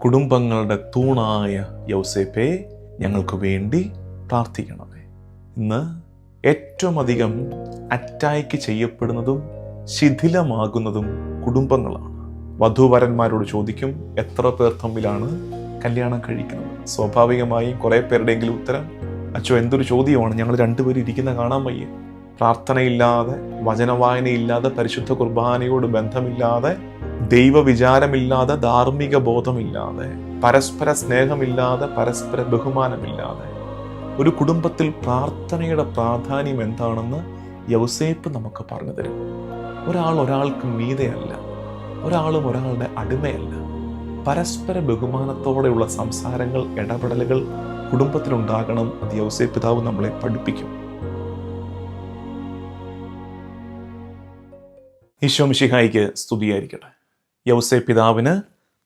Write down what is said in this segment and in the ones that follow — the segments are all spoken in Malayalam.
കുടുംബങ്ങളുടെ തൂണായ യൗസേപ്പേ, ഞങ്ങൾക്ക് വേണ്ടി പ്രാർത്ഥിക്കണമേ. ഇന്ന് ഏറ്റവും അധികം അറ്റാക്ക് ചെയ്യപ്പെടുന്നതും ശിഥിലമാകുന്നതും കുടുംബങ്ങളാണ്. വധൂവരന്മാരോട് ചോദിക്കും, എത്ര പേർ തമ്മിലാണ് കല്യാണം കഴിക്കുന്നത്? സ്വാഭാവികമായും കുറേ പേരുടെയെങ്കിലും ഉത്തരം, അച്ചോ എന്തൊരു ചോദ്യമാണ്, ഞങ്ങൾ രണ്ടുപേരും ഇരിക്കുന്ന കാണാൻ വയ്യ. പ്രാർത്ഥനയില്ലാതെ, വചനവായനയില്ലാതെ, പരിശുദ്ധ കുർബാനയോട് ബന്ധമില്ലാതെ, ദൈവവിചാരമില്ലാതെ, ധാർമ്മിക ബോധമില്ലാതെ, പരസ്പര സ്നേഹമില്ലാതെ, പരസ്പര ബഹുമാനമില്ലാതെ ഒരു കുടുംബത്തിൽ പ്രാർത്ഥനയുടെ പ്രാധാന്യം എന്താണെന്ന് യൗസേപ്പ് നമുക്ക് പറഞ്ഞു തരും. ഒരാൾക്ക് മീതെയല്ല, ഒരാളും ഒരാളുടെ അടിമയല്ല. പരസ്പര ബഹുമാനത്തോടെയുള്ള സംസാരങ്ങൾ, ഇടപെടലുകൾ കുടുംബത്തിലുണ്ടാകണം. അത് യൗസേപ്പ് പിതാവ് നമ്മളെ പഠിപ്പിക്കും. ഈശോ മിശിഹായിക്ക് സ്തുതിയായിരിക്കട്ടെ. യൗസേപ്പ് പിതാവിന്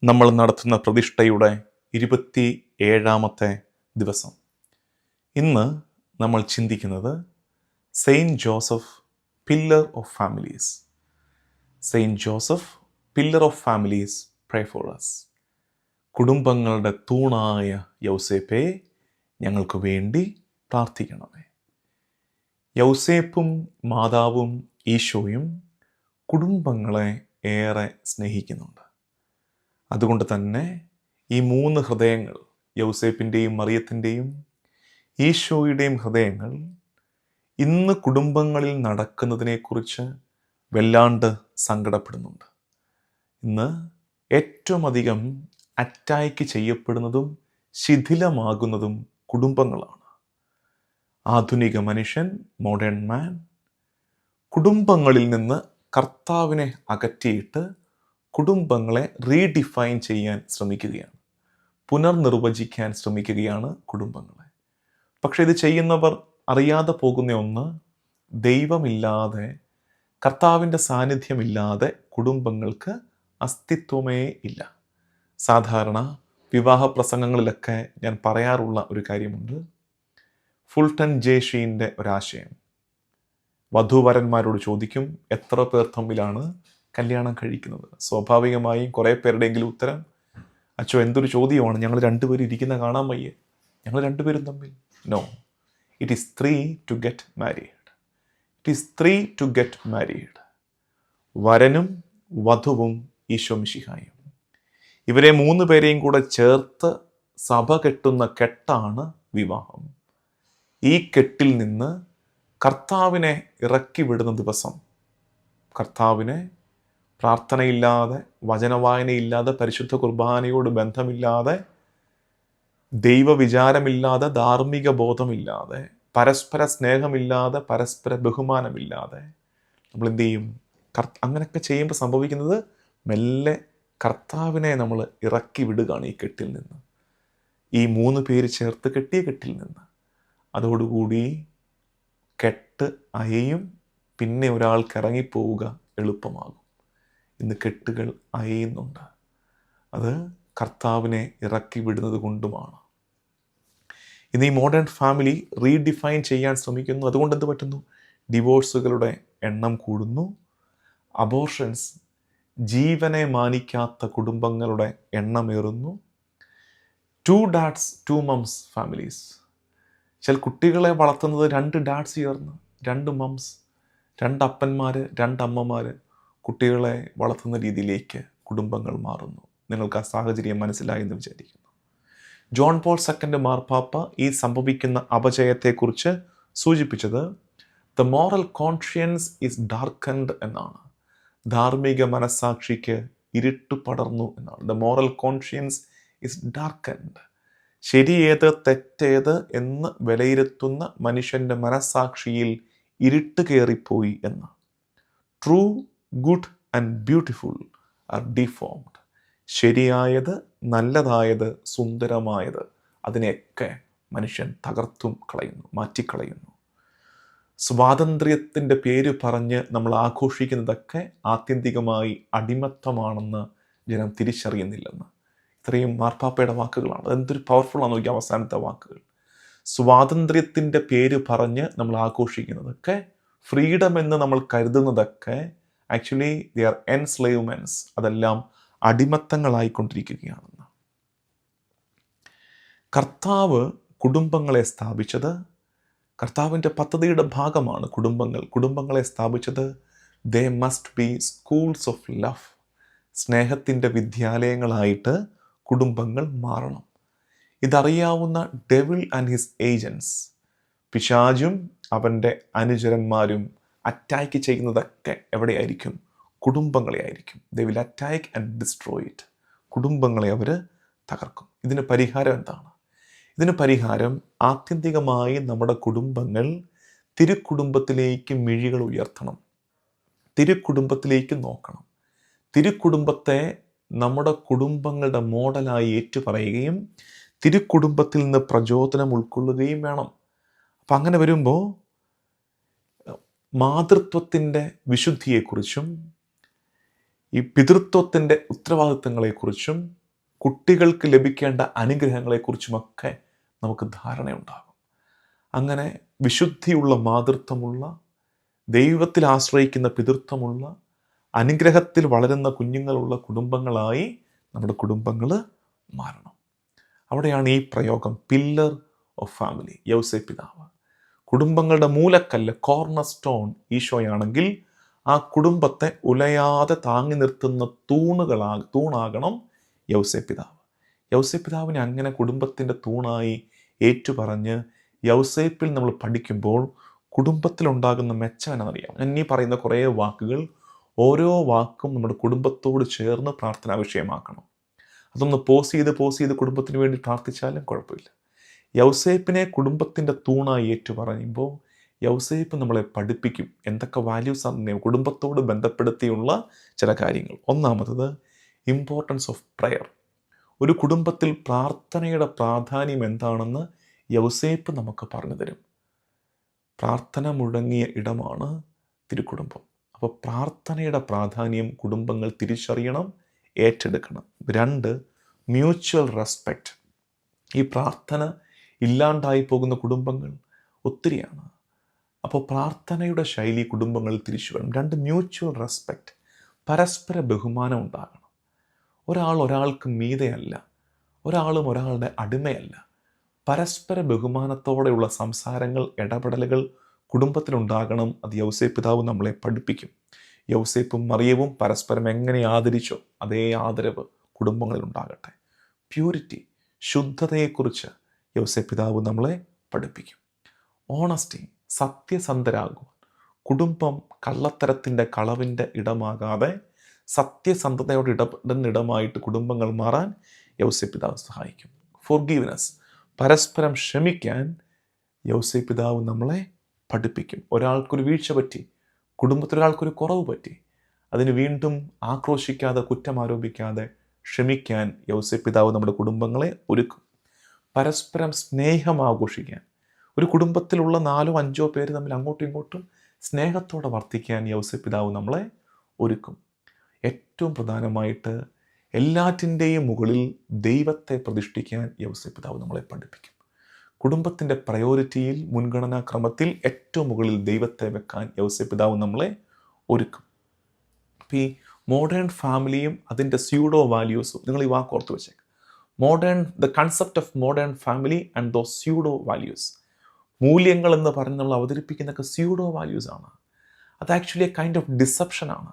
നമ്മൾ നടത്തുന്ന പ്രതിഷ്ഠയുടെ 27ാമത്തെ ദിവസം. ഇന്ന് നമ്മൾ ചിന്തിക്കുന്നത് saint Joseph, pillar of families. Saint Joseph, pillar of families, pray for us. കുടുംബങ്ങളുടെ തൂണായ യൗസേപ്പേ, ഞങ്ങൾക്ക് വേണ്ടി പ്രാർത്ഥിക്കണമേ. യൗസേപ്പും മാതാവും ഈശോയും കുടുംബങ്ങളെ ഏറെ സ്നേഹിക്കുന്നുണ്ട്. അതുകൊണ്ട് തന്നെ ഈ 3 ഹൃദയങ്ങൾ, യൗസേപ്പിൻ്റെയും മറിയത്തിൻ്റെയും ഈശോയുടെയും ഹൃദയങ്ങൾ, ഇന്ന് കുടുംബങ്ങളിൽ നടക്കുന്നതിനെക്കുറിച്ച് വല്ലാണ്ട് സങ്കടപ്പെടുന്നുണ്ട്. ഇന്ന് ഏറ്റവും അധികം അറ്റാക്ക് ചെയ്യപ്പെടുന്നതും ശിഥിലമാകുന്നതും കുടുംബങ്ങളാണ്. ആധുനിക മനുഷ്യൻ, മോഡേൺ മാൻ, കുടുംബങ്ങളിൽ നിന്ന് കർത്താവിനെ അകറ്റിയിട്ട് കുടുംബങ്ങളെ റീഡിഫൈൻ ചെയ്യാൻ ശ്രമിക്കുകയാണ്, പുനർനിർവചിക്കാൻ ശ്രമിക്കുകയാണ് കുടുംബങ്ങളെ. പക്ഷെ ഇത് ചെയ്യുന്നവർ അറിയാതെ പോകുന്ന ഒന്ന്, ദൈവമില്ലാതെ, കർത്താവിൻ്റെ സാന്നിധ്യമില്ലാതെ കുടുംബങ്ങൾക്ക് അസ്തിത്വമേ ഇല്ല. സാധാരണ വിവാഹ പ്രസംഗങ്ങളിലൊക്കെ ഞാൻ പറയാറുള്ള ഒരു കാര്യമുണ്ട്. ഫുൾട്ടൻ ജെ ഷീൻ്റെ ഒരാശയം. വധൂവരന്മാരോട് ചോദിക്കും, എത്ര പേർ തമ്മിലാണ് കല്യാണം കഴിക്കുന്നത്? സ്വാഭാവികമായും കുറേ പേരുടെയെങ്കിലും ഉത്തരം, അച്ചോ എന്തൊരു ചോദ്യമാണ്, ഞങ്ങൾ രണ്ടുപേരും ഇരിക്കുന്ന കാണാൻ വയ്യ. ഞങ്ങൾ രണ്ടുപേരും തമ്മിൽ. No, it is 3 to get married. It is 3 to get married. വരനും വധുവും ഈശോ മിശിഹായും. ഇവരെ 3 പേരെയും കൂടെ ചേർത്ത് സഭ കെട്ടുന്ന കെട്ടാണ് വിവാഹം. ഈ കെട്ടിൽ നിന്ന് കർത്താവിനെ ഇറക്കി വിടുന്ന ദിവസം, കർത്താവിനെ പ്രാർത്ഥനയില്ലാതെ, വചനവായനയില്ലാതെ, പരിശുദ്ധ കുർബാനയോട് ബന്ധമില്ലാതെ, ദൈവവിചാരമില്ലാതെ, ധാർമ്മിക ബോധമില്ലാതെ, പരസ്പര സ്നേഹമില്ലാതെ, പരസ്പര ബഹുമാനമില്ലാതെ നമ്മൾ എന്ത് ചെയ്യും? അങ്ങനെയൊക്കെ ചെയ്യുമ്പോൾ സംഭവിക്കുന്നത്, മെല്ലെ കർത്താവിനെ നമ്മൾ ഇറക്കി വിടുകയാണ് ഈ കെട്ടിൽ നിന്ന്, ഈ 3 പേര് ചേർത്ത് കെട്ടിയ കെട്ടിൽ നിന്ന്. അതോടുകൂടി കെട്ട് അയയും, പിന്നെ ഒരാൾക്ക് ഇറങ്ങിപ്പോവുക എളുപ്പമാകും. ഇന്ന് കെട്ടുകൾ അയയുന്നുണ്ട്. അത് കർത്താവിനെ ഇറക്കി വിടുന്നത് കൊണ്ടുമാണ്. ഇന്ന് ഈ മോഡേൺ ഫാമിലി റീഡിഫൈൻ ചെയ്യാൻ ശ്രമിക്കുന്നു. അതുകൊണ്ട് എന്ത് പറ്റുന്നു? ഡിവോഴ്സുകളുടെ എണ്ണം കൂടുന്നു. അബോർഷൻസ്, ജീവനെ മാനിക്കാത്ത കുടുംബങ്ങളുടെ എണ്ണമേറുന്നു. 2 dads 2 moms ഫാമിലീസ്. ചില കുട്ടികളെ വളർത്തുന്നത് 2 dads ചേർന്ന്, 2 moms, 2 അപ്പന്മാർ, 2 അമ്മമാർ കുട്ടികളെ വളർത്തുന്ന രീതിയിലേക്ക് കുടുംബങ്ങൾ മാറുന്നു. നിങ്ങൾക്ക് ആ സാഹചര്യം മനസ്സിലായെന്ന് വിചാരിക്കുന്നു. ജോൺ പോൾ II മാർപ്പാപ്പ ഈ സംഭവിക്കുന്ന അപജയത്തെക്കുറിച്ച് സൂചിപ്പിച്ചത് the moral conscience is darkened എന്നാണ്. ധാർമ്മിക മനസ്സാക്ഷിക്ക് ഇരുട്ട് പടർന്നു എന്നാണ്. The moral conscience is darkened. ശരിയേത് തെറ്റേത് എന്ന് വിലയിരുത്തുന്ന മനുഷ്യൻ്റെ മനസ്സാക്ഷിയിൽ ഇരുട്ട് കയറിപ്പോയി എന്ന്. True, good and beautiful are deformed. ശരിയായത്, നല്ലതായത്, സുന്ദരമായത്, അതിനെയൊക്കെ മനുഷ്യൻ തകർത്തും കളയുന്നു, മാറ്റിക്കളയുന്നു. സ്വാതന്ത്ര്യത്തിൻ്റെ പേര് പറഞ്ഞ് നമ്മൾ ആഘോഷിക്കുന്നതൊക്കെ ആത്യന്തികമായി അടിമത്തമാണെന്ന് ജനം തിരിച്ചറിയുന്നില്ലെന്ന്. ഇത്രയും മാർപ്പാപ്പയുടെ വാക്കുകളാണ്. അതെന്തൊരു പവർഫുള്ളാണ് നോക്കി അവസാനത്തെ വാക്കുകൾ. സ്വാതന്ത്ര്യത്തിൻ്റെ പേര് പറഞ്ഞ് നമ്മൾ ആഘോഷിക്കുന്നതൊക്കെ, ഫ്രീഡം എന്ന് നമ്മൾ കരുതുന്നതൊക്കെ ആക്ച്വലി ദേ ആർ എൻസ്ലേവ്മെൻറ്റ്സ്. അതെല്ലാം അടിമത്തങ്ങളായിക്കൊണ്ടിരിക്കുകയാണെന്ന്. കർത്താവ് കുടുംബങ്ങളെ സ്ഥാപിച്ചത്, കർത്താവിൻ്റെ പദ്ധതിയുടെ ഭാഗമാണ് കുടുംബങ്ങളെ സ്ഥാപിച്ചത്. They must be schools of love. സ്നേഹത്തിൻ്റെ വിദ്യാലയങ്ങളായിട്ട് കുടുംബങ്ങൾ മാറണം. ഇതറിയാവുന്ന ഡെവിൾ ആൻഡ് ഹിസ് ഏജൻസ്, പിശാചും അവൻ്റെ അനുചരന്മാരും അറ്റാക്ക് ചെയ്യുന്നതൊക്കെ എവിടെയായിരിക്കും? കുടുംബങ്ങളെ ആയിരിക്കും. They will attack and destroy it. കുടുംബങ്ങളെ അവർ തകർക്കും. ഇതിന് പരിഹാരം എന്താണ്? ഇതിന് പരിഹാരം ആത്യന്തികമായി നമ്മുടെ കുടുംബങ്ങൾ തിരുക്കുടുംബത്തിലേക്ക് മിഴികൾ ഉയർത്തണം, തിരുക്കുടുംബത്തിലേക്ക് നോക്കണം, തിരുക്കുടുംബത്തെ നമ്മുടെ കുടുംബങ്ങളുടെ മോഡലായി ഏറ്റുപറയുകയും തിരുക്കുടുംബത്തിൽ നിന്ന് പ്രചോദനം ഉൾക്കൊള്ളുകയും വേണം. അപ്പം അങ്ങനെ വരുമ്പോൾ മാതൃത്വത്തിൻ്റെ വിശുദ്ധിയെക്കുറിച്ചും ഈ പിതൃത്വത്തിൻ്റെ ഉത്തരവാദിത്തങ്ങളെക്കുറിച്ചും കുട്ടികൾക്ക് ലഭിക്കേണ്ട അനുഗ്രഹങ്ങളെക്കുറിച്ചുമൊക്കെ നമുക്ക് ധാരണയുണ്ടാകും. അങ്ങനെ വിശുദ്ധിയുള്ള മാതൃത്വമുള്ള, ദൈവത്തിൽ ആശ്രയിക്കുന്ന പിതൃത്വമുള്ള, അനുഗ്രഹത്തിൽ വളരുന്ന കുഞ്ഞുങ്ങളുള്ള കുടുംബങ്ങളായി നമ്മുടെ കുടുംബങ്ങൾ മാറണം. അവിടെയാണ് ഈ പ്രയോഗം പില്ലർ ഓഫ് ഫാമിലി. യൗസേപ്പ് പിതാവ് കുടുംബങ്ങളുടെ മൂലക്കല്ല്, കോർണർ സ്റ്റോൺ ഈശോയാണെങ്കിൽ ആ കുടുംബത്തെ ഉലയാതെ താങ്ങി നിർത്തുന്ന തൂണാകണം യൗസേപ്പ് പിതാവ്. യൗസേപ്പ് പിതാവിനെ അങ്ങനെ കുടുംബത്തിൻ്റെ തൂണായി ഏറ്റുപറഞ്ഞ് യൗസേപ്പിൽ നമ്മൾ പഠിക്കുമ്പോൾ കുടുംബത്തിലുണ്ടാകുന്ന മെച്ചം എന്നറിയാം. ഞാൻ ഈ പറയുന്ന കുറേ വാക്കുകൾ, ഓരോ വാക്കും നമ്മുടെ കുടുംബത്തോട് ചേർന്ന് പ്രാർത്ഥനാ വിഷയമാക്കണം. അതൊന്ന് പോസ് ചെയ്ത് കുടുംബത്തിന് വേണ്ടി പ്രാർത്ഥിച്ചാലും കുഴപ്പമില്ല. യൗസേപ്പിനെ കുടുംബത്തിൻ്റെ തൂണായി ഏറ്റുപറയുമ്പോൾ യൗസേപ്പ് നമ്മളെ പഠിപ്പിക്കും എന്തൊക്കെ വാല്യൂസാണ് കുടുംബത്തോട് ബന്ധപ്പെടുത്തിയുള്ള ചില കാര്യങ്ങൾ. ഒന്നാമത്തത് ഇമ്പോർട്ടൻസ് ഓഫ് പ്രയർ. ഒരു കുടുംബത്തിൽ പ്രാർത്ഥനയുടെ പ്രാധാന്യം എന്താണെന്ന് യൗസേപ്പ് നമുക്ക് പറഞ്ഞു തരും. പ്രാർത്ഥന മുഴങ്ങിയ ഇടമാണ് തിരുക്കുടുംബം. അപ്പോൾ പ്രാർത്ഥനയുടെ പ്രാധാന്യം കുടുംബങ്ങൾ തിരിച്ചറിയണം, ഏറ്റെടുക്കണം. 2, മ്യൂച്വൽ റെസ്പെക്റ്റ്. ഈ പ്രാർത്ഥന ഇല്ലാണ്ടായി പോകുന്ന കുടുംബങ്ങൾ ഒത്തിരിയാണ്. അപ്പോൾ പ്രാർത്ഥനയുടെ ശൈലി കുടുംബങ്ങളിൽ തിരിച്ചു വരണം. 2, മ്യൂച്വൽ റെസ്പെക്റ്റ്. പരസ്പര ബഹുമാനം ഉണ്ടാകണം. ഒരാൾ ഒരാൾക്ക് മീതെയല്ല, ഒരാളും ഒരാളുടെ അടിമയല്ല. പരസ്പര ബഹുമാനത്തോടെയുള്ള സംസാരങ്ങൾ, ഇടപെടലുകൾ കുടുംബത്തിലുണ്ടാകണം. അത് യൗസേപ്പ് പിതാവ് നമ്മളെ പഠിപ്പിക്കും. യൗസേപ്പും മറിയവും പരസ്പരം എങ്ങനെ ആദരിച്ചോ അതേ ആദരവ് കുടുംബങ്ങളിൽ ഉണ്ടാകട്ടെ. പ്യൂരിറ്റി, ശുദ്ധതയെക്കുറിച്ച് യൗസേപ്പ് പിതാവ് നമ്മളെ പഠിപ്പിക്കും. ഓണസ്റ്റി, സത്യസന്ധരാകും. കുടുംബം കള്ളത്തരത്തിൻ്റെ, കളവിൻ്റെ ഇടമാകാതെ സത്യസന്ധതയോടെ ഇടപെടുന്ന ഇടമായിട്ട് കുടുംബങ്ങൾ മാറാൻ യൗസേപ്പ് പിതാവ് സഹായിക്കും. ഫോർഗീവ്നെസ്, പരസ്പരം ക്ഷമിക്കാൻ യൗസേപ്പ് പിതാവ് നമ്മളെ പഠിപ്പിക്കും. ഒരാൾക്കൊരു വീഴ്ച പറ്റി, കുടുംബത്തിലൊരാൾക്കൊരു കുറവ് പറ്റി, അതിന് വീണ്ടും ആക്രോശിക്കാതെ, കുറ്റം ആരോപിക്കാതെ ക്ഷമിക്കാൻ യൗസേപ്പ് പിതാവ് നമ്മുടെ കുടുംബങ്ങളെ ഒരുക്കും. പരസ്പരം സ്നേഹം ആഘോഷിക്കാൻ, ഒരു കുടുംബത്തിലുള്ള 4-5 പേര് തമ്മിൽ അങ്ങോട്ടും ഇങ്ങോട്ടും സ്നേഹത്തോടെ വർത്തിക്കാൻ യൗസേപ്പ് പിതാവ് നമ്മളെ ഒരുക്കും. ഏറ്റവും പ്രധാനമായിട്ട് എല്ലാറ്റിൻ്റെയും മുകളിൽ ദൈവത്തെ പ്രതിഷ്ഠിക്കാൻ യൗസേപ്പ് പിതാവ് നമ്മളെ പഠിപ്പിക്കും. കുടുംബത്തിൻ്റെ പ്രയോറിറ്റിയിൽ, മുൻഗണനാ ക്രമത്തിൽ ഏറ്റവും മുകളിൽ ദൈവത്തെ വെക്കാൻ യൗസേപ്പ് പിതാവ് നമ്മളെ ഒരുക്കും. അപ്പോൾ ഈ മോഡേൺ ഫാമിലിയും അതിൻ്റെ സ്യൂഡോ വാല്യൂസും, നിങ്ങൾ ഈ വാക്ക് ഓർത്ത് വെച്ചേക്ക്. The concept of modern family and those pseudo values. മൂല്യങ്ങൾ എന്ന് പറഞ്ഞ് നമ്മൾ അവതരിപ്പിക്കുന്നതൊക്കെ സ്യൂഡോ വാല്യൂസാണ്. അത് ആക്ച്വലി എ കൈൻഡ് ഓഫ് ഡിസെപ്ഷനാണ്.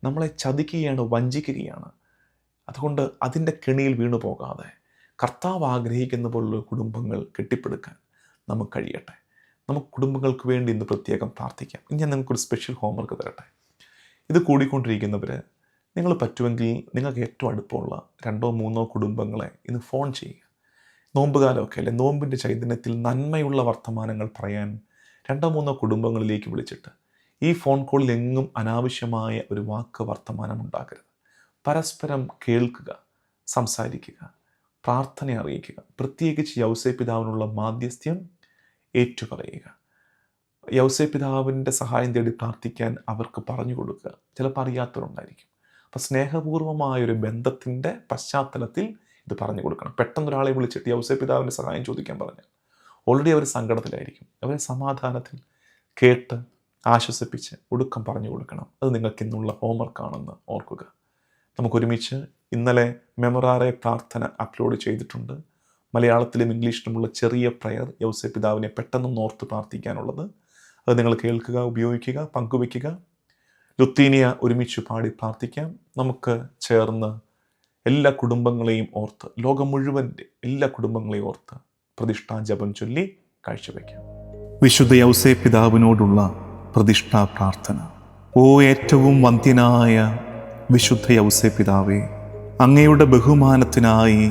നമ്മളെ ചതിക്കുകയാണ്, വഞ്ചിക്കുകയാണ്. അതുകൊണ്ട് അതിൻ്റെ കെണിയിൽ വീണു പോകാതെ കർത്താവ് ആഗ്രഹിക്കുന്ന പോലുള്ള കുടുംബങ്ങൾ കെട്ടിപ്പടുക്കാൻ നമുക്ക് കഴിയട്ടെ. നമുക്ക് കുടുംബങ്ങൾക്ക് വേണ്ടി ഇന്ന് പ്രത്യേകം പ്രാർത്ഥിക്കാം. ഇനി ഞാൻ നിങ്ങൾക്കൊരു സ്പെഷ്യൽ ഹോംവർക്ക് തരട്ടെ. ഇത് കൂടിക്കൊണ്ടിരിക്കുന്നവർ, നിങ്ങൾ പറ്റുമെങ്കിൽ നിങ്ങൾക്ക് ഏറ്റവും അടുപ്പമുള്ള 2-3 കുടുംബങ്ങളെ ഇന്ന് ഫോൺ ചെയ്യുക. നോമ്പുകാലമൊക്കെ അല്ലേ, നോമ്പിൻ്റെ ചൈതന്യത്തിൽ നന്മയുള്ള വർത്തമാനങ്ങൾ പറയാൻ 2-3 കുടുംബങ്ങളിലേക്ക് വിളിച്ചിട്ട് ഈ ഫോൺ കോളിൽ എങ്ങും അനാവശ്യമായ ഒരു വാക്ക് വർത്തമാനം ഉണ്ടാക്കരുത്. പരസ്പരം കേൾക്കുക, സംസാരിക്കുക, പ്രാർത്ഥന അറിയിക്കുക. പ്രത്യേകിച്ച് യൗസേപ്പ് പിതാവിനുള്ള മാധ്യസ്ഥ്യം ഏറ്റുപറയുക. യൗസേപ്പ് പിതാവിൻ്റെ സഹായം തേടി പ്രാർത്ഥിക്കാൻ അവർക്ക് പറഞ്ഞു കൊടുക്കുക. ചിലപ്പോൾ അറിയാത്തവരുണ്ടായിരിക്കും. അപ്പോൾ സ്നേഹപൂർവമായൊരു ബന്ധത്തിൻ്റെ പശ്ചാത്തലത്തിൽ ഇത് പറഞ്ഞു കൊടുക്കണം. പെട്ടെന്നൊരാളെ വിളിച്ചിട്ട് യൗസേപ്പ് പിതാവിൻ്റെ സഹായം ചോദിക്കാൻ പറഞ്ഞാൽ ഓൾറെഡി അവർ സങ്കടത്തിലായിരിക്കും. അവരെ സമാധാനത്തിൽ കേട്ട് ആശ്വസിപ്പിച്ച് ഒടുക്കം പറഞ്ഞു കൊടുക്കണം. അത് നിങ്ങൾക്ക് ഇന്നുള്ള ഹോംവർക്കാണെന്ന് ഓർക്കുക. നമുക്കൊരുമിച്ച് ഇന്നലെ മെമൊറാറെ പ്രാർത്ഥന അപ്ലോഡ് ചെയ്തിട്ടുണ്ട്. മലയാളത്തിലും ഇംഗ്ലീഷിലുമുള്ള ചെറിയ പ്രയർ യൗസേപ്പ് പിതാവിനെ പെട്ടെന്ന് ഓർത്ത് പ്രാർത്ഥിക്കാനുള്ളത്. അത് നിങ്ങൾ കേൾക്കുക, ഉപയോഗിക്കുക, പങ്കുവയ്ക്കുക. ലുത്തീനിയ ഒരുമിച്ച് പാടി പ്രാർത്ഥിക്കാം. നമുക്ക് ചേർന്ന് എല്ലാ കുടുംബങ്ങളെയും ഓർത്ത്, ലോകം മുഴുവൻ്റെ എല്ലാ കുടുംബങ്ങളെയും ഓർത്ത് പ്രതിഷ്ഠാ ജപം ചൊല്ലി കാഴ്ചവെക്കാം. വിശുദ്ധ യൗസേപ്പ് പിതാവിനോടുള്ള പ്രതിഷ്ഠാ പ്രാർത്ഥന. ഓ ഏറ്റവും വന്ധ്യനായ വിശുദ്ധ യൗസേപ്പ് പിതാവേ, അങ്ങയുടെ ബഹുമാനത്തിനായി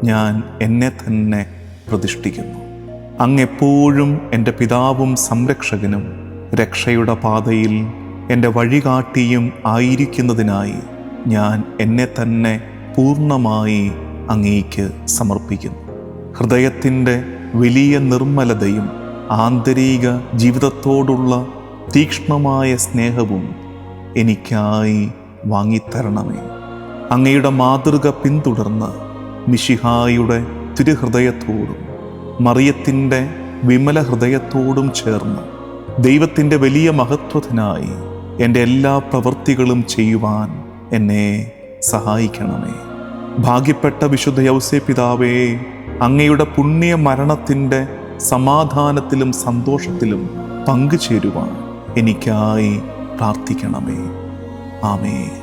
ഞാൻ എന്നെ തന്നെ പ്രതിഷ്ഠിക്കുന്നു. അങ്ങെപ്പോഴും എൻ്റെ പിതാവും സംരക്ഷകനും രക്ഷയുടെ പാതയിൽ എൻ്റെ വഴികാട്ടിയും ആയിരിക്കുന്നതിനായി ഞാൻ എന്നെ തന്നെ പൂർണ്ണമായി അങ്ങേക്ക് സമർപ്പിക്കുന്നു. ഹൃദയത്തിൻ്റെ വലിയ നിർമ്മലതയും ആന്തരിക ജീവിതത്തോടുള്ള തീക്ഷ്ണമായ സ്നേഹവും എനിക്കായി വാങ്ങിത്തരണമേ. അങ്ങയുടെ മാതൃക പിന്തുടർന്ന് മിശിഹായുടെ തിരുഹൃദയത്തോടും മറിയത്തിൻ്റെ വിമല ഹൃദയത്തോടും ചേർന്ന് ദൈവത്തിൻ്റെ വലിയ മഹത്വത്തിനായി എൻ്റെ എല്ലാ പ്രവൃത്തികളും ചെയ്യുവാൻ എന്നെ സഹായിക്കണമേ. ഭാഗ്യപ്പെട്ട വിശുദ്ധ യൗസേപ്പ് പിതാവേ, അങ്ങയുടെ പുണ്യ മരണത്തിൻ്റെ സമാധാനത്തിലും സന്തോഷത്തിലും പങ്കുചേരുവാൻ എനിക്കായി പ്രാർത്ഥിക്കണമേ. ആമേൻ.